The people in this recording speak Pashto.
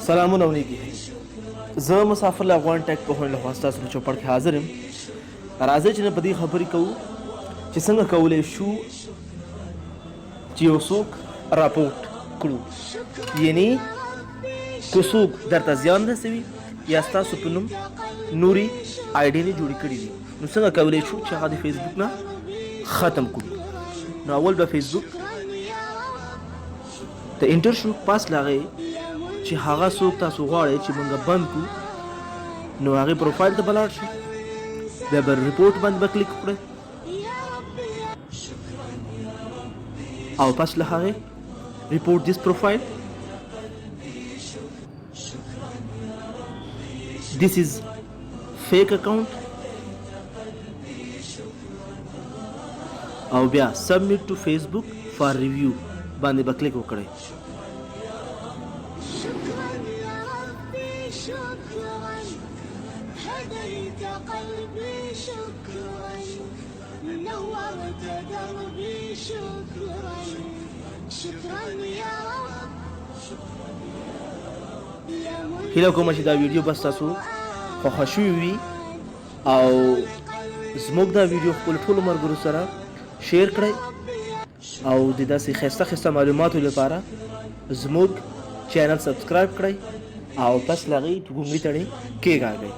سلامونه علیکم. زه مسافر له افغان ټیک په هوند له واسطه سره چوپړ کې حاضر یم. راځئ چې نن په دې خبرې کوو چې څنګه کولی شو چې یو څوک راپورټ کړو، یعنی که څوک درته زیان رسوي یا ستاسو په نوم نورې آی ډي نه جوړې کړي دي، نو څنګه کولی شو چې هغه د فیسبوک نه ختم کړو. نو اول به فیسبوک ته انټر شو، پاس له هغې چې هغه څوک تاسو غواړئ چې موږ بند کړو نو هغې پروفایل ته به لاړ شئ، بیا به ریپورټ باندې به کلیک وکړئ او پس له هغې ریپورټ دیس پروفایل. This is fake account او بیا submit to Facebook for review باندې به کلیک وکړئ. هديت قلبي شكرا نورت دربي شكرا شكرا يا رب. هیله کوم چې دا ویډیو بس تاسو خوښه شوې وي او زموږ دا ویډیو خپل ټولو ملګرو سره شیر کړئ او د داسې ښایسته ښایسته معلوماتو لپاره زموږ چینل سبسکرایب کړئ او پس له هغې ګونګړي تڼۍ کېکاږئ.